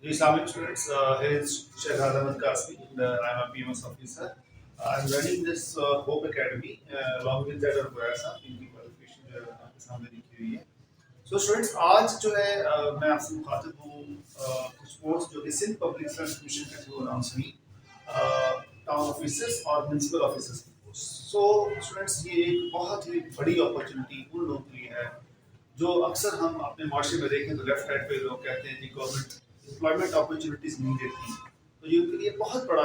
The Islamic students, here is Shahzad Ahmed Kasmi, and I'm a PMS officer. I'm running this Hope Academy along with Jadar Burasa, इनकी qualification जो है आपके सामने लिखी हुई है. So students, आज जो है मैं आपसे मुखातिब हूँ कुछ पोस्ट जो कि सिंध पब्लिक सर्विस कमीशन के थ्रू अनाउंस हुई टाउन ऑफिसर्स और म्यूनसिपल ऑफिसर्स की पोस्ट. सो स्टूडेंट्स, ये एक बहुत ही बड़ी अपॉर्चुनिटी उन लोगों के लिए है जो अक्सर हम अपने माशरे में देखें तो लेफ्ट साइड पे लोग कहते हैं कि गवर्नमेंट एम्प्लॉयमेंट अपॉर्चुनिटीज नहीं देती. तो ये उनके लिए बहुत बड़ा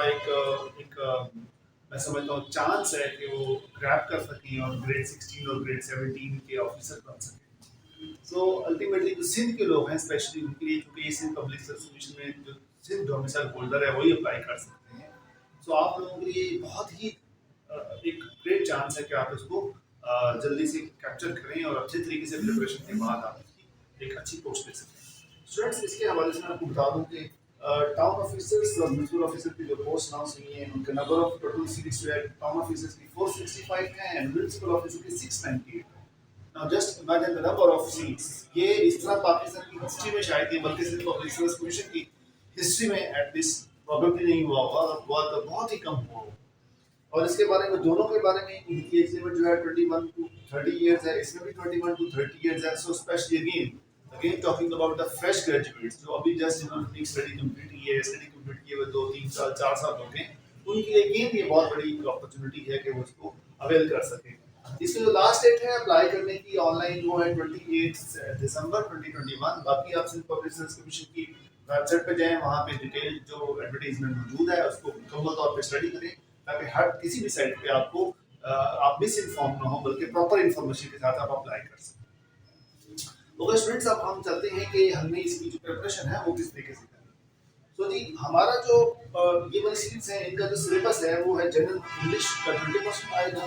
मैं समझता हूँ चांस है कि वो ग्रैब कर सकें और ग्रेड 16 और ग्रेड 17 के ऑफिसर बन सकें. सो अल्टीमेटली जो सिंध के लोग हैं स्पेशली उनके लिए, क्योंकि ये सिंध पब्लिक सर्विस कमीशन में जो सिंध डोमिसाइल होल्डर है वही अप्लाई कर सकते हैं. सो आप लोगों के लिए बहुत ही एक ग्रेट चांस है कि आप इसको जल्दी से कैप्चर करें और अच्छे तरीके से प्रिपरेशन के बाद आप इसकी एक अच्छी पोस्ट ले सकें. स्टूडेंट्स, इसके हवाले से मैं आपको बता दूं कि टाउन ऑफिसर्स और म्यूनसिपल ऑफिसर की जो पोस्ट अनाउंस हुई है उनका नंबर ऑफ टोटल सीट्स जो है टाउन ऑफिसर्स की 465 है एंड म्यूनसिपल ऑफिसर की 698 है. Now just imagine the number of seats. ये इस तरह पाकिस्तान की हिस्ट्री में शायद ये बल्कि सिर्फ पब्लिक सर्विस कमीशन की हिस्ट्री में एटलीस्ट प्रोबेबली नहीं हुआ होगा, हुआ तो बहुत ही कम हुआ होगा. और इसके बारे में दोनों के बारे में इनकी एज लिमिट जो है 21 टू 30 इयर्स है, इसमें भी 21 टू 30 इयर्स है. So specially again talking about the fresh graduates जो अभी जस्ट इन्होंने स्टडी कंप्लीट की है, स्टडी कंप्लीट किए हुए 2 3 साल 4 साल हो गए, उनके लिए अगेन ये बहुत बड़ी अपॉर्चुनिटी है कि वो इसको अवेल कर सकें. इसकी जो लास्ट डेट है अप्लाई करने की ऑनलाइन वो है 28 दिसंबर 2021. बाकी आप सिर्फ पब्लिक सर्विस कमीशन की वेबसाइट पे जाएं, वहाँ पे डिटेल जो एडवर्टाइजमेंट मौजूद है उसको मुकम्मल तौर पे स्टडी करें ताकि हर किसी भी साइट पे आपको आप मिस इन्फॉर्म ना हो बल्कि प्रॉपर इन्फॉर्मेशन के साथ आप अप्लाई कर सकें. ओके स्टूडेंट्स, अब हम चलते हैं कि हमने इसकी जो प्रिपरेशन है वो किस तरीके से करनी है. तो जी हमारा जो ये वाली सीरीज है इनका जो सिलेबस है वो है जनरल इंग्लिश का 20% आएगा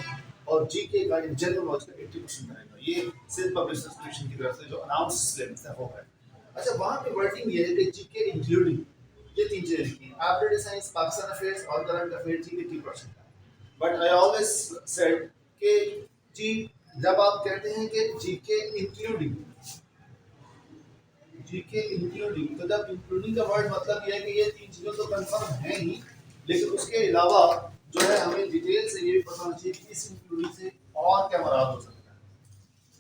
और जीके का जनरल नॉलेज का 80% आएगा. ये सिर्फ पब्लिक सर्विस कमीशन की तरफ से जो अनाउंस सिलेबस है वो है. अच्छा, वहाँ पे वर्डिंग ये है कि जीके इंक्लूडिंग ये 3 चीजें लिखी हैं. एवरीडे साइंस, पाकिस्तान अफेयर्स और करंट अफेयर्स जी 80% है. बट आई ऑलवेज सेड कि जी जब आप कहते हैं कि जीके इंक्लूडिंग तो जब इंक्लूडिंग का वर्ड मतलब ये है कि ये 3 चीजों तो कंफर्म है ही, लेकिन उसके अलावा जो है हमें डिटेल से ये भी पता होना चाहिए कि इस इंक्लूडिंग से और क्या मुराद हो सकता है.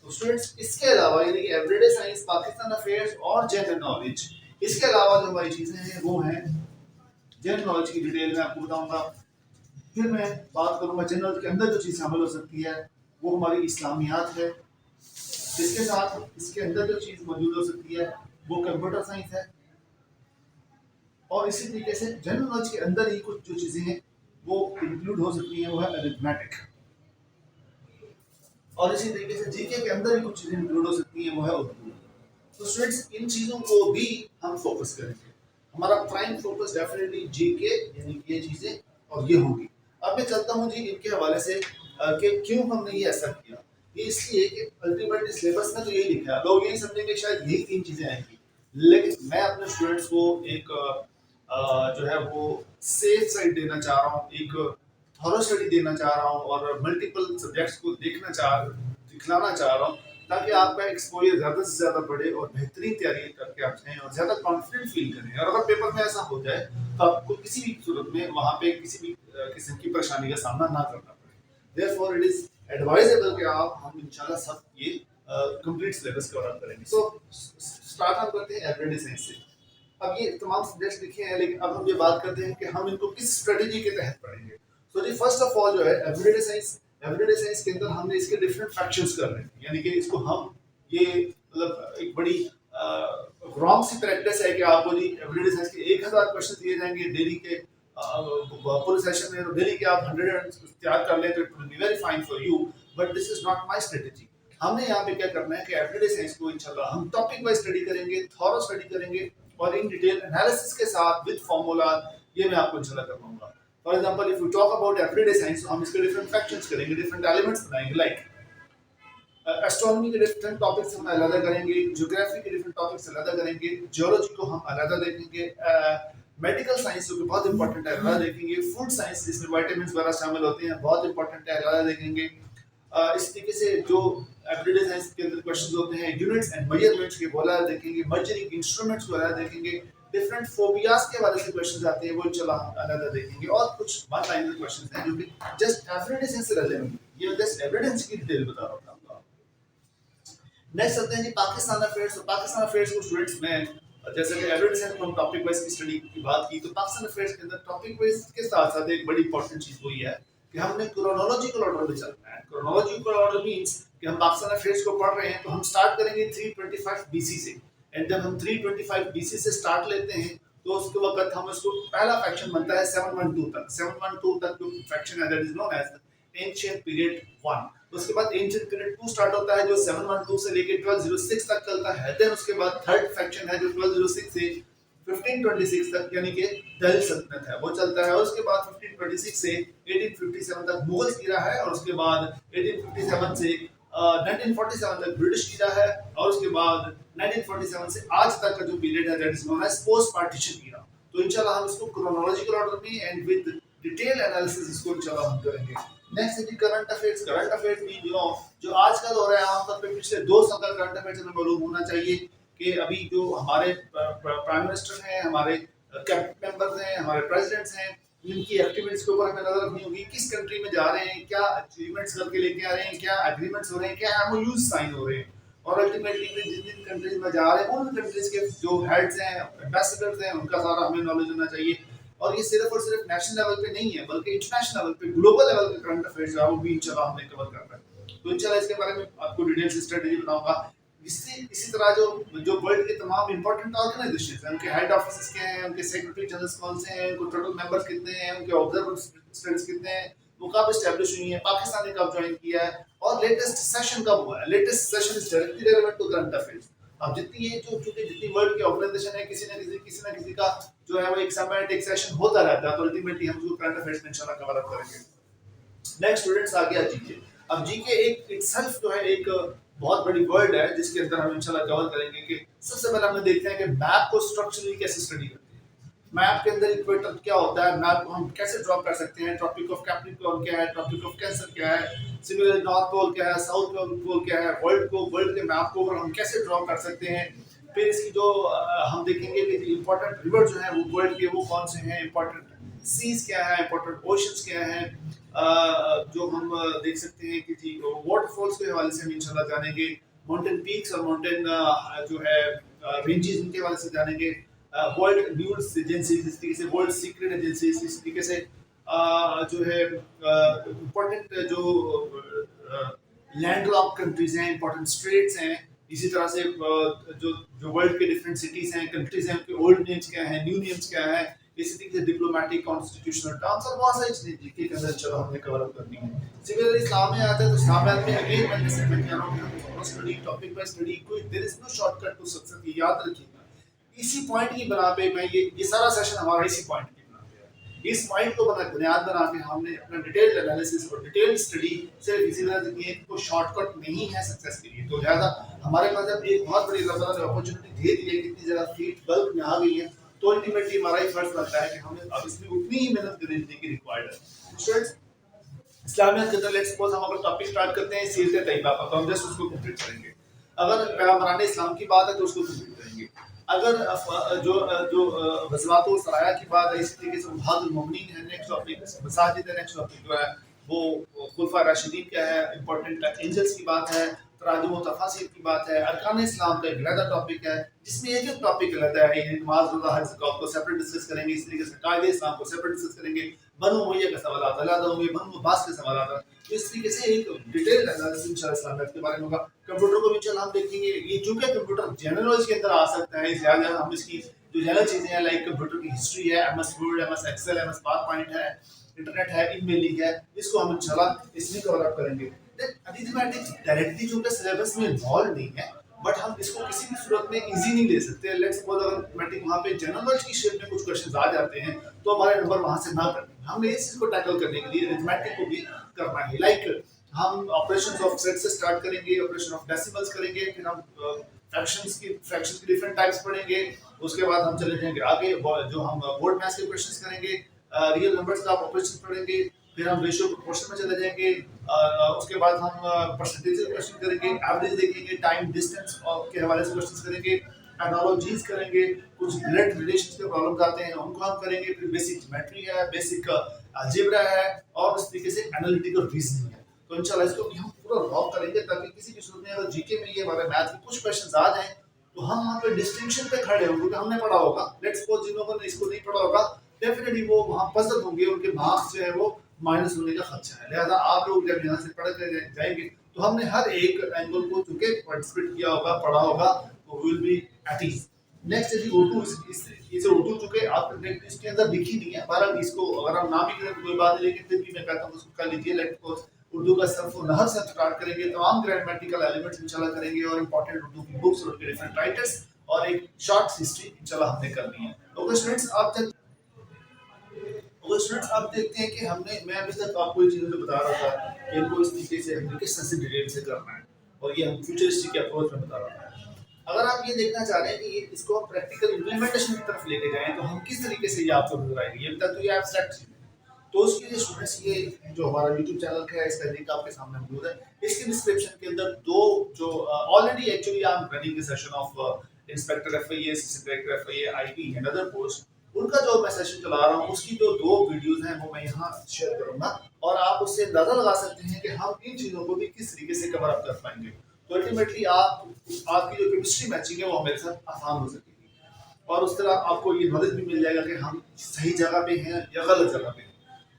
तो स्टूडेंट्स, इसके अलावा यानी कि एवरीडे साइंस, पाकिस्तान अफेयर्स और जनरल नॉलेज, इसके अलावा जो हमारी चीजें हैं वो हैं जनरल नॉलेज की डिटेल में आपको बताऊंगा. फिर मैं बात करूंगा जनरल के अंदर जो चीज़ शामिल हो सकती है वो हमारी इस्लामियात है. इसके साथ इसके अंदर जो चीज़ मौजूद हो सकती है वो कंप्यूटर साइंस है. और इसी तरीके से जनरल नॉलेज के अंदर ही कुछ जो चीज़ें हैं वो इंक्लूड हो सकती हैं वो है अरिथमेटिक. और इसी तरीके से जीके के अंदर भी कुछ चीज़ें इंक्लूड हो सकती हैं वो है उर्दू. तो स्टूडेंट्स, इन चीज़ों को भी हम फोकस करेंगे. हमारा प्राइम फोकस डेफिनेटली जीके यानी कि ये चीज़ें और ये होगी. अब मैं चलता हूँ जी इनके हवाले से कि क्यों हमने ये ऐसा किया. ये इसलिए कि अल्टीमेटली सिलेबस में तो यही लिखा है, लोग यही समझेंगे शायद यही 3 चीज़ें आएंगी, लेकिन मैं अपने स्टूडेंट्स को एक जो है वो सेफ साइड देना चाह रहा हूँ, एक थॉरो स्टडी देना चाह रहा हूँ और मल्टीपल सब्जेक्ट्स को दिखलाना चाह रहा हूँ ताकि आपका एक्सपोजर ज़्यादा से ज़्यादा बढ़े और बेहतरीन तैयारी करके आप जाएँ और ज़्यादा कॉन्फिडेंट फील करें. और अगर पेपर में ऐसा हो जाए तो आपको किसी भी सूरत में वहाँ पे किसी भी किस्म की परेशानी का सामना ना करना पड़े. देयरफॉर इट इज एडवाइजेबल कि आप हम इंशाल्लाह सब ये कंप्लीट सिलेबस कवर अप करेंगे. सो स्टार्ट हम करते हैं एवरीडे साइंस से. अब ये तमाम सब्जेक्ट्स लिखे हैं लेकिन अब हम ये बात करते हैं कि हम इनको किस स्ट्रेटेजी के तहत पढ़ेंगे. सो जी फर्स्ट ऑफ ऑल जो है एवरीडे साइंस के अंदर हमने इसके डिफरेंट फैक्शंस कर रहे हैं, यानी कि इसको हम ये मतलब एक बड़ी रॉन्ग सी प्रैक्टिस है कि आपको जी एवरीडे साइंस के 1000 क्वेश्चन दिए जाएंगे डेली के पूरे सेशन में, डेली के आप 100 तैयार कर लें तो it will be very fine for you, but this is not my strategy. हमने यहाँ पे क्या करना है कि एवरीडे साइंस को इंशाल्लाह हम टॉपिक वाइज स्टडी करेंगे, थॉरो स्टडी करेंगे और इन डिटेल एनालिसिस के साथ विद फार्मूला ये मैं आपको इंशाल्लाह करवाऊंगा. For example if you talk about everyday science, हम इसके डिफरेंट फैक्शंस करेंगे, डिफरेंट एलिमेंट्स बनाएंगे. लाइक एस्ट्रोनॉमी के डिफरेंट टॉपिक्स हम अलग करेंगे, ज्योग्राफी के डिफरेंट टॉपिक्स अलग करेंगे, जियोलॉजी को हम अलग देखेंगे, मेडिकल साइंस जो कि बहुत इंपॉर्टेंट है अलग देखेंगे, फूड साइंस जिसमें विटामिन्स वगैरह शामिल होते हैं बहुत इंपॉर्टेंट है अलग देखेंगे. इस तरीके से जो एवरीडे साइंस के अंदर क्वेश्चंस होते हैं यूनिट्स एंड मेजरमेंट्स के वो अलग देखेंगे, मेजरिंग इंस्ट्रूमेंट्स को अलग देखेंगे, डिफरेंट फोबियाज के हवाले से क्वेश्चन आते हैं, वो इंशाल्लाह हम अलग देखेंगे। और कुछ वन लाइनर क्वेश्चन हैं जो कि जस्ट एवरीडे से रिलेवेंट, ये जस्ट एविडेंस की डिटेल बता रहा हूँ आपको। नेक्स्ट आते हैं जी पाकिस्तान अफेयर्स। तो पाकिस्तान अफेयर्स को स्टूडेंट्स में जैसे कि एविडेंस है, हम टॉपिक वाइज की स्टडी की बात की, तो पाकिस्तान अफेयर्स के अंदर टॉपिक वाइज के साथ साथ एक बड़ी इंपॉर्टेंट चीज हुई है कि हमने क्रोनोलॉजिकल ऑर्डर में चलना है। क्रोनोलॉजिकल ऑर्डर मींस कि हम पाकिस्तान अफेयर्स को पढ़ रहे हैं तो हम स्टार्ट करेंगे 325 बीसी से, एंड जब हम 325 बीसी से स्टार्ट लेते हैं तो उसके वक्त हम उसको पहला फ्रैक्शन बनता है 712 तक। 712 तक जो फ्रैक्शन है that is known as ancient period 1। उसके बाद एंशिएंट पीरियड 2 स्टार्ट होता है जो 712 से लेके 1206 तक चलता है। देन उसके बाद थर्ड फ्रैक्शन है जो 1206 से 1526 तक यानी कि दिल्ली सल्तनत है वो चलता है। और उसके बाद 1526 से 1857 तक मुगल ईरा है, और उसके बाद 1857 से 1947 तक ब्रिटिश ईरा है, और उसके बाद 1947 से आज तक का जो पीरियड है that is known as post partition era. तो इंशाल्लाह हम इसको क्रोनोलॉजिकल ऑर्डर में एंड विद डिटेल एनालिसिस इसको इंशाल्लाह हम करेंगे। नेक्स्ट है current affairs. Current affairs mean जो आज का दौर है, आमतौर पे पिछले 2 साल का करंट अफेयर्स हमें मालूम होना चाहिए कि अभी जो हमारे प्राइम मिनिस्टर हैं, हमारे कैबिनेट मेंबर्स हैं, हमारे प्रेसिडेंट्स हैं, इनकी एक्टिविटीज के ऊपर हमें नजर रखनी होगी। किस कंट्री में जा रहे हैं, क्या अचीवमेंट्स करके लेके आ रहे हैं, क्या एग्रीमेंट्स हो रहे हैं, क्या एमओयूज साइन हो रहे हैं, और अल्टीमेटली जिन जिन कंट्रीज में जा रहे हैं उन कंट्रीज के जो हेड्स हैं, एम्बेसडर्स हैं, उनका सारा हमें नॉलेज होना चाहिए। और ये सिर्फ और सिर्फ नेशनल लेवल पे नहीं है बल्कि इंटरनेशनल लेवल पे, ग्लोबल लेवल पे करंट अफेयर्स है वो भी इंशाल्लाह हमने कवर करना है। तो इंशाल्लाह इसके बारे में आपको डिटेल से स्ट्रेटजी बताऊंगा। इसी तरह जो वर्ल्ड के तमाम इंपॉर्टेंट ऑर्गेनाइजेशंस हैं, उनके हेड ऑफिसेस क्या हैं, उनके सेक्रेटरी जनरल्स कौन से हैं, उनके टोटल मेंबर्स कितने हैं, उनके ऑब्जर्वर स्टेट्स कितने हैं, वो कब एस्टैब्लिश हुई हैं, पाकिस्तान ने कब ज्वाइन किया है, और लेटेस्ट सेशन कब हुआ है। Latest session is directly relevant to current affairs. अब जितनी वर्ल्ड की ऑर्गेनाइजेशन है, किसी ना किसी का जो है वो एक समिट, एक सेशन होता रहता है, तो अल्टीमेटली हम जो करंट अफेयर्स में इंशाल्लाह कवर अप करेंगे। नेक्स्ट स्टूडेंट्स आ गया जीके। अब जीके एक इटसेल्फ जो है एक बहुत बड़ी वर्ल्ड है जिसके अंदर हम इंशाल्लाह कवर करेंगे कि सबसे पहले हम देखते हैं कि मैप को स्ट्रक्चरली कैसे स्टडी करते हैं। मैप के अंदर इक्वेटर क्या होता है, मैप को हम कैसे ड्रॉ कर सकते हैं, ट्रॉपिक ऑफ कैप्रिकॉर्न क्या है, ट्रॉपिक ऑफ कैंसर क्या है, सिमिलरली नॉर्थ पोल क्या है, साउथ पोल क्या है, वर्ल्ड के मैप को हम कैसे ड्रॉ कर सकते हैं। फिर इसकी जो हम देखेंगे कि इंपॉर्टेंट रिवर जो है वो वर्ल्ड के वो कौन से हैं, इंपॉर्टेंट सीज क्या है, इंपॉर्टेंट ओशंस क्या हैं, जो हम देख सकते हैं कि जी वाटरफॉल्स के हवाले से हम इंशाल्लाह जानेंगे, माउंटेन पीक्स और माउंटेन जो है रेंजेस इनके हवाले से जानेंगे, वर्ल्ड न्यूज एजेंसीज इस तरीके से, वर्ल्ड सीक्रेट एजेंसीज इस तरीके से, जो है इंपॉर्टेंट जो लैंडलॉक कंट्रीज हैं, इंपॉर्टेंट स्ट्रेट्स हैं, इसी तरह से जो वर्ल्ड के डिफरेंट सिटीज हैं, कंट्रीज हैं, उनके ओल्ड नेम्स क्या हैं, न्यू नेम्स क्या हैं, इसी तरीके से डिप्लोमेटिक कॉन्स्टिट्यूशनल टर्म्स और बहुत सारी चीजें जीके के अंदर चलो हमने कवर अप करनी है। सिमिलरली इस्लाम में आता है तो इस्लाम में अगेन मैं जैसे मैं कह रहा हूं कि स्टडी टॉपिक बाय स्टडी, कोई there is no shortcut to success, ये याद रखिएगा। इसी पॉइंट की बना पे मैं ये सारा सेशन हमारा इसी पॉइंट की बना पे है। इस पॉइंट को बुनियाद बना के हमने अपना डिटेल्ड एनालिसिस और डिटेल्ड स्टडी सिर्फ इसी तरह से की, कोई शॉर्टकट नहीं है सक्सेस के लिए। तो लिहाजा हमारे पास अब एक बहुत बड़ी अपॉर्चुनिटी दे दी है, कितनी ज्यादा फीट बल्क में आ गई है, तो अल्टीमेटली हमारा ही फर्ज बनता है कि हमें अब इसमें उतनी ही मेहनत करने की रिक्वायर्ड है। स्टूडेंट्स इस्लामियत के अंदर लेट्स सपोज हम अगर टॉपिक स्टार्ट करते हैं सीरत तैयबा का, तो हम जस्ट उसको कंप्लीट करेंगे। अगर पैगंबरान इस्लाम की बात है तो उसको कंप्लीट करेंगे। अगर जो गज़वात व सराया की बात है, इसी तरीके से मुहाजिर मोमिनीन है नेक्स्ट टॉपिक, मसाजिद है नेक्स्ट टॉपिक जो है वो, खुलफा राशिदीन क्या है, इंपॉर्टेंट एंजल्स की बात है, तराजुम व तफासिर की बात है, अरकान इस्लाम का एक अलग टॉपिक है जिसमें एक टॉपिक अलग है, ये नमाज रोज़ा हज ज़कात को सेपरेट डिस्कस करेंगे, इस तरीके से कायदे इस्लाम को सेपरेट डिस्कस करेंगे, बनु उमय्या के सवालात अलग होंगे, बनु अब्बास के सवालात। तो इस तरीके से एक डिटेल एनालिसिस इंशाल्लाह इस्लामियत के बारे में होगा। कंप्यूटर को भी इंशाल्लाह हम देखेंगे, ये चूंकि कंप्यूटर जनरल नॉलेज के अंदर आ सकता है, इसलिए हम इसकी जो जनरल चीजें हैं लाइक कंप्यूटर की हिस्ट्री है, MS word, MS excel, MS PowerPoint है, इंटरनेट है, ईमेलिंग है, इसको हम इंशाल्लाह इसमें कवर अप करेंगे। अरिथमेटिक्स डायरेक्टली चूंकि सिलेबस में इन्वॉल्व नहीं है, बट हम इसको किसी भी सूरत में इजी नहीं ले सकते। लेट्स सपोज अगर अरिथमेटिक वहां पे जनरल नॉलेज की शेप में कुछ क्वेश्चंस आ जाते हैं तो हमारे नंबर वहां से ना करें। हमने इस चीज को टैकल करने के लिए अरिथमेटिक को भी करना है। लाइक हम ऑपरेशंस ऑफ सेट से स्टार्ट करेंगे, ऑपरेशन ऑफ डेसिमल्स करेंगे, फिर हम फ्रैक्शंस की डिफरेंट टाइप्स पढ़ेंगे, उसके बाद हम चले जाएंगे आगे जो हम बोर्ड मैथ्स के क्वेश्चंस करेंगे, रियल नंबर्स का ऑपरेशन पढ़ेंगे, फिर हम रेशियो प्रोपोर्शन में चले जाएंगे, उसके बाद हम परसेंटेज के क्वेश्चन करेंगे, एवरेज देखेंगे, टाइम डिस्टेंस के हवाले से क्वेश्चंस करेंगे, एनालॉजीज करेंगे, कुछ ब्लड रिलेशंस के प्रॉब्लम्स आते हैं उनको हम करेंगे, फिर बेसिक ज्योमेट्री है, बेसिक अलजेब्रा है और इस तरीके से एनालिटिकल रीजनिंग है। तो इंशाल्लाह इसको भी हम पूरा रॉक करेंगे ताकि किसी भी सूरत में अगर जीके में ये हमारे मैथ के कुछ क्वेश्चंस आ जाएं तो हम वहाँ पे डिस्टिंक्शन पे खड़े होंगे क्योंकि हमने पढ़ा होगा। लेट्स सपोज जिन लोगों ने इसको नहीं पढ़ा होगा डेफिनेटली वो वहाँ पसंद होंगे, उनके मार्क्स जो है वो माइनस होने का खर्चा है। लिहाजा आप लोग जब यहाँ से पढ़ कर जाएंगे तो हमने हर एक एंगल को चूंकि पार्टिसिपेट किया होगा, पढ़ा होगा, तो will be at ease. Next यदि उर्दू इसे उर्दू चूंकि आपके इसके अंदर लिखी नहीं है, बहरहाल इसको अगर हम ना भी करें तो कोई बात नहीं, लेकिन फिर भी मैं कहता हूँ उसको कर लीजिए। लेट सपोज उर्दू का सर्फ और नहर से स्टार्ट करेंगे, तमाम ग्रामेटिकल एलिमेंट्स इंशाल्लाह करेंगे और इंपॉर्टेंट उर्दू की बुक्स और डिफरेंट राइटर्स और एक शॉर्ट हिस्ट्री इंशाल्लाह हमने करनी है। ओके स्टूडेंट्स, आप देखते हैं कि मैं अभी तक आपको ये चीजें जो बता रहा था कि इनको इस तरीके से हमने किस तरह से डिटेल से करना है और ये हम फ्यूचरिस्टिक अप्रोच में बता रहा था। अगर आप ये देखना चाह रहे हैं कि इसको हम प्रैक्टिकल इम्प्लीमेंटेशन की तरफ लेके जाएं तो हम किस तरीके से ये आपको नजर आएगी। अभी तक तो ये एब्स्ट्रैक्ट चीज है, तो उसके लिए स्टूडेंट्स ये जो हमारा यूट्यूब चैनल है इसका लिंक आपके सामने मौजूद है। इसके डिस्क्रिप्शन के अंदर दो जो already actually I am running the session of inspector FIA, inspector FIA IP and other post, उनका जो मैं सेशन चला रहा हूँ उसकी जो दो वीडियोस हैं वो मैं यहाँ शेयर करूंगा और आप उससे अंदाजा लगा सकते हैं कि हम इन चीजों को भी किस तरीके से कवर अप कर पाएंगे। तो अल्टीमेटली आपकी जो केमिस्ट्री मैचिंग है वो मेरे साथ आसान हो सकेगी और उस तरह आपको ये नॉलेज भी मिल जाएगा कि हम सही जगह पे हैं या गलत जगह पे हैं।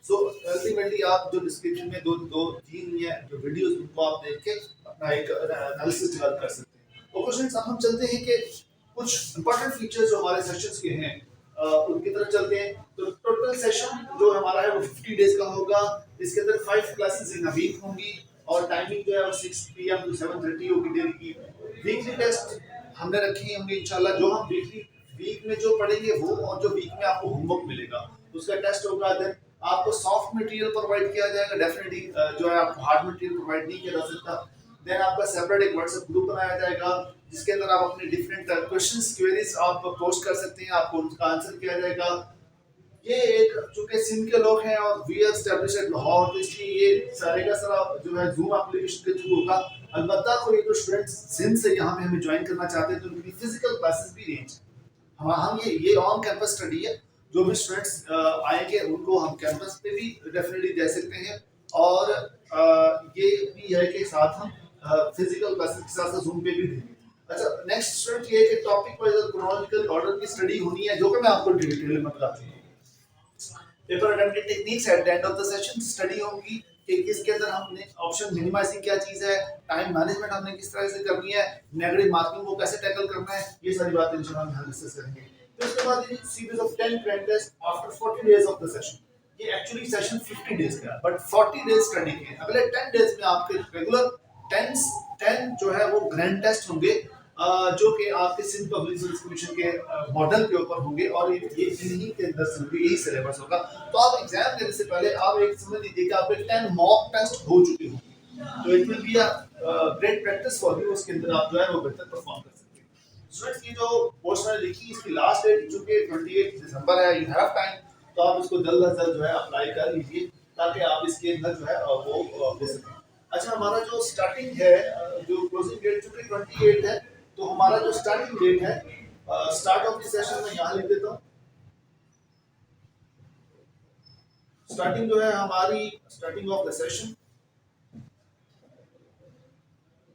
सो अल्टीमेटली आप जो डिस्क्रिप्शन में दो तीन या जो वीडियोस उनको आप देख के अपना एक एनालिसिस डेवलप कर सकते हैं। तो क्वेश्चंस अब हम चलते हैं कि कुछ इंपॉर्टेंट फीचर्स जो हमारे सेशंस के हैं उनकी तरफ चलते हैं। तो टोटल सेशन जो हमारा है वो 50 डेज का होगा। इसके अंदर 5 क्लासेस इन अ वीक होंगी और टाइमिंग जो है वो 6 PM टू 7:30 होगी डेली की। वीकली टेस्ट हमने रखी होंगे इंशाल्लाह, जो हम वीक में जो पढ़ेंगे वो और जो वीक में आपको होमवर्क मिलेगा उसका टेस्ट होगा। देन आपको सॉफ्ट मटेरियल प्रोवाइड किया जाएगा, डेफिनेटली जो है आपको हार्ड मटेरियल प्रोवाइड नहीं किया जा सकता। देन आपका सेपरेट एक व्हाट्सएप ग्रुप बनाया जाएगा जिसके अंदर आप अपने डिफरेंट क्वेश्चंस क्वेरीज आप पोस्ट कर सकते हैं, आपको उनका आंसर किया जाएगा। ये एक चूंकि सिंध के लोग हैं और we are establish at Lahore, तो इसलिए ये सारे का सारा जो है जूम एप्लीकेशन के थ्रू होगा। अलबत्ता कोई तो स्टूडेंट्स सिंध से यहाँ पे हमें ज्वाइन करना चाहते हैं तो उनकी फिजिकल क्लासेस भी रेंज हम ये ऑन कैंपस स्टडी है। जो भी स्टूडेंट्स आएंगे उनको हम कैंपस पे भी डेफिनेटली दे सकते हैं और ये भी है कि साथ हम फिजिकल क्लासेस के साथ जूम पे भी देंगे। अच्छा, नेक्स्ट स्टूडेंट ये कि टॉपिक वाइज और क्रोनोलॉजिकल ऑर्डर की स्टडी होनी है, जो कि मैं आपको डिटेल में बता दूंगा। Paper attempt techniques at the end of the session study होंगी कि इसके अंदर हमने ऑप्शन मिनिमाइजिंग क्या चीज है, टाइम मैनेजमेंट हमने किस तरह से करनी है, नेगेटिव मार्किंग को कैसे टैकल करना है, ये सारी बातें इंशाल्लाह हम डिस्कस करेंगे। तो इसके बाद ये series of 10 grand test after 40 days of the session. ये एक्चुअली सेशन 50 डेज का है बट 40 डेज स्टडी के अगले 10 डेज में आपके रेगुलर 10 जो है वो ग्रैंड टेस्ट होंगे जो कि आपके सिंध पब्लिक सर्विस कमीशन के मॉडल के ऊपर होंगे और ये इन्हीं के अंदर से होंगे, यही सिलेबस होगा। तो आप एग्जाम देने से पहले आप एक समझ लीजिए कि आपके 10 मॉक टेस्ट हो चुके होंगे, तो it will be a great practice for you. उसके अंदर आप जो है वो बेहतर परफॉर्म कर सकते हैं। स्टूडेंट्स की जो पोस्ट मैंने लिखी इसकी लास्ट डेट चूंकि 28 दिसंबर है, यू हैव टाइम, तो आप इसको जल्द से जल्द जो है अप्लाई कर लीजिए ताकि आप इसके अंदर जो है वो हो सके। अच्छा, हमारा जो स्टार्टिंग है जो क्लोजिंग डेट चूंकि 28 है, तो हमारा जो स्टार्टिंग डेट है स्टार्ट ऑफ द सेशन में यहाँ लिख देता हूँ। स्टार्टिंग जो है हमारी starting of the session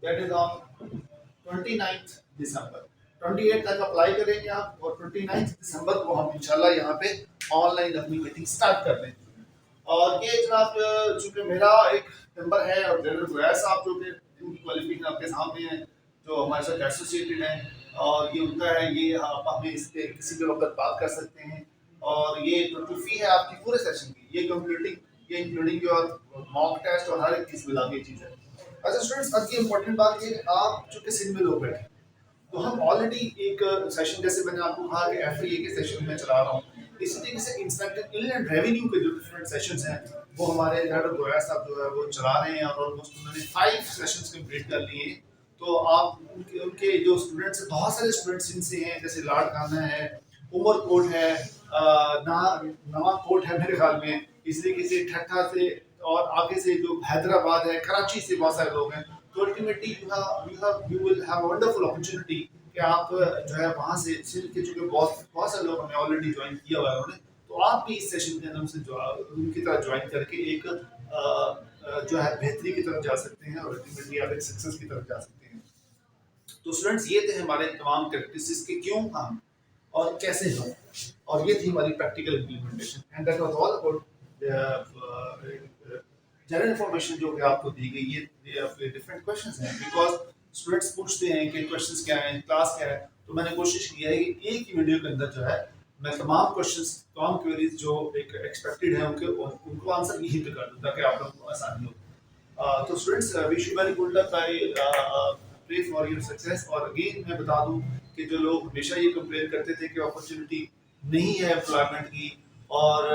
that is on 29 दिसंबर। 28 तक अप्लाई करेंगे आप और 29 दिसंबर को हम इंशाल्लाह यहाँ पे ऑनलाइन अपनी मीटिंग स्टार्ट कर देंगे। और ये जनाब चूंकि मेरा एक नंबर है और जनरल गुरैर साहब जो कि इनकी क्वालिफिकेशन आपके सामने है जो हमारे साथ एसोसिएटेड हैं और ये उनका है, ये आप हमें इस पे किसी भी वक्त बात कर सकते हैं। और ये टोटल फी है आपकी पूरे सेशन की, ये इंक्लूडिंग योर मॉक टेस्ट और हर एक चीज़ मिला के चीज़ है। अच्छा स्टूडेंट्स, अब की इम्पोर्टेंट बात ये कि आप चूंकि सिंध में लोग बैठे तो हम ऑलरेडी एक सेशन जैसे मैंने आपको कहा कि एफआईए के सेशन में चला रहा हूँ, इसी तरीके से इंस्पेक्टर इनलैंड रेवेन्यू के जो डिफरेंट सेशंस हैं वो हमारे जनरल गोया साहब जो है वो चला रहे हैं और ऑलमोस्ट उन्होंने 5 सेशंस कंप्लीट कर लिए हैं। तो आप उनके जो स्टूडेंट्स हैं, बहुत सारे स्टूडेंट्स इनसे हैं, जैसे लाड़काना है, उमरकोट है, नवाकोट है मेरे ख्याल में, इस तरीके से ठट्ठा से और आगे से जो हैदराबाद है, कराची से बहुत सारे लोग हैं। तो ultimately you will have a wonderful opportunity कि आप जो है वहाँ से के चूँकि बहुत सारे लोग हमें ऑलरेडी ज्वाइन किया हुआ है उन्होंने, तो आप भी इस सेशन के अंदर से उनकी तरह ज्वाइन करके एक जो है बेहतरी की तरफ जा सकते हैं और अल्टीमेटली आप एक सक्सेस की तरफ जा सकते हैं। तो स्टूडेंट्स ये थे हमारे तमाम कैरेक्टरिस्टिक्स के क्यों हम और कैसे हम, और ये थी हमारी practical implementation and that was all about general information जो कि आपको दी गई ये डिफरेंट क्वेश्चंस हैं बिकॉज स्टूडेंट्स पूछते हैं कि क्वेश्चंस क्या हैं, क्लास क्या है, तो मैंने कोशिश की है कि एक ही वीडियो के अंदर जो है मैं तमाम क्वेश्चंस तमाम क्वेरीज जो एक एक्सपेक्टेड है उनको आंसर यहीं पे कर दूं ताकि आप लोगों को आसानी हो। तो students wish you very good luck, I pray for your success. और अगेन मैं बता दूं कि जो लोग हमेशा ये कंप्लेन करते थे कि अपॉर्चुनिटी नहीं है एम्प्लॉयमेंट की और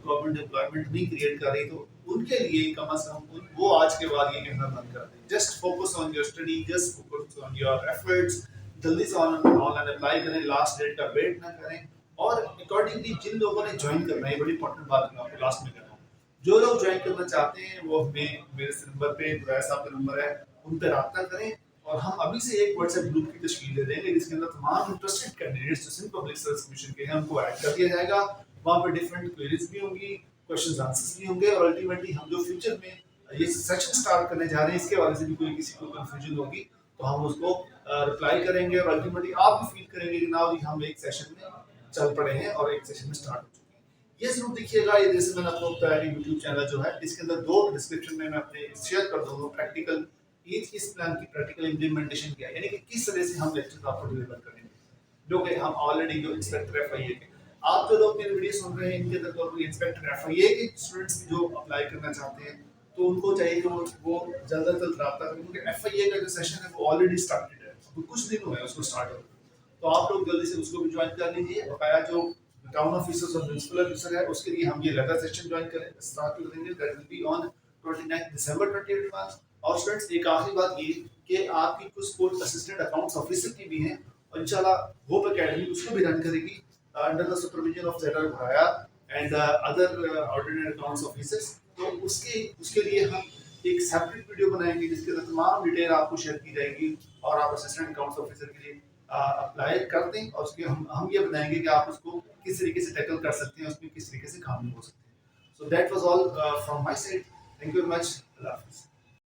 गवर्नमेंट एम्प्लॉयमेंट नहीं क्रिएट कर रही, तो उनके लिए कम से कम वो आज के बाद ये कहना बंद कर दें। Just focus on your study, just focus on your efforts, जल्दी से ऑनलाइन अप्लाई करें, लास्ट डेट का वेट ना करें और अकॉर्डिंगली जिन लोगों ने ज्वाइन करना है, बड़ी इंपॉर्टेंट बात मैं आपको लास्ट में कर रहा हूँ, जो लोग ज्वाइन करना चाहते हैं वो हमें मेरे नंबर पे साहब का नंबर है उन पर रब्ता करें और हम अभी से एक व्हाट्सएप ग्रुप की तशकील दे देंगे जिसके अंदर तमाम इंटरेस्टेड कैंडिडेट्स जो सिंध पब्लिक सर्विस कमीशन के हैं उनको ऐड कर दिया जाएगा। वहाँ पे डिफरेंट क्वेरीज भी होंगी, क्वेश्चंस आंसर्स भी होंगे और अल्टीमेटली हम जो फ्यूचर में ये सेशन स्टार्ट करने जा रहे हैं इसके बारे से भी कोई किसी को कंफ्यूजन होगी तो हम उसको रिप्लाई करेंगे और अल्टीमेटली आप भी फील करेंगे कि नाउ हम एक सेशन में चल पड़े हैं और एक सेशन में स्टार्ट हो चुके हैं। ये जरूर देखिएगा, ये जैसे मैंने आपको बताया कि यूट्यूब चैनल जो है इसके अंदर दो डिस्क्रिप्शन में मैं अपने शेयर कर दूंगा प्रैक्टिकल इस प्लान की प्रैक्टिकल इम्प्लीमेंटेशन क्या है, यानी कि किस तरह से हम लेक्चर आपको डिलीवर करेंगे जो कि हम ऑलरेडी जो इंस्पेक्टर एफआईए के आप जो लोग मेरी वीडियो सुन रहे हैं इनके अंदर तो इंस्पेक्टर एफआईए के स्टूडेंट्स जो अप्लाई करना चाहते हैं तो उनको चाहिए कि वो जल्द से जल्द रब्ता करें क्योंकि एफआईए का जो सेशन है वो ऑलरेडी स्टार्टेड है, तो कुछ दिन हुए हैं उसको स्टार्ट हो, तो आप लोग जल्दी से उसको भी ज्वाइन कर लीजिए। बकाया जो टाउन ऑफिसर्स और म्युनिसिपल ऑफिसर है उसके लिए हम ये लेटर सेशन ज्वाइन करें स्टार्ट कर देंगे, दैट विल बी ऑन 29 दिसंबर 2021। और स्टूडेंट्स एक आखिरी बात ये कि आपकी कुछ पोस्ट असिस्टेंट अकाउंट्स ऑफिसर की भी हैं और इंशाल्लाह होप एकेडमी उसको भी रन करेगी अंडर द सुपरविजन ऑफ जेडर भाया and other ordinary accounts officers. तो उसके लिए हम एक सेपरेट वीडियो बनाएंगे जिसके अंदर तमाम डिटेल आपको शेयर की जाएगी और आप असिस्टेंट अकाउंट्स ऑफिसर के लिए अप्लाई कर दें और उसके हम ये बनाएंगे कि आप उसको किस तरीके से टैकल कर सकते हैं, उसमें किस तरीके से कामयाब हो सकते हैं। So that was all from my side, thank you very much, अल्लाह हाफिज़।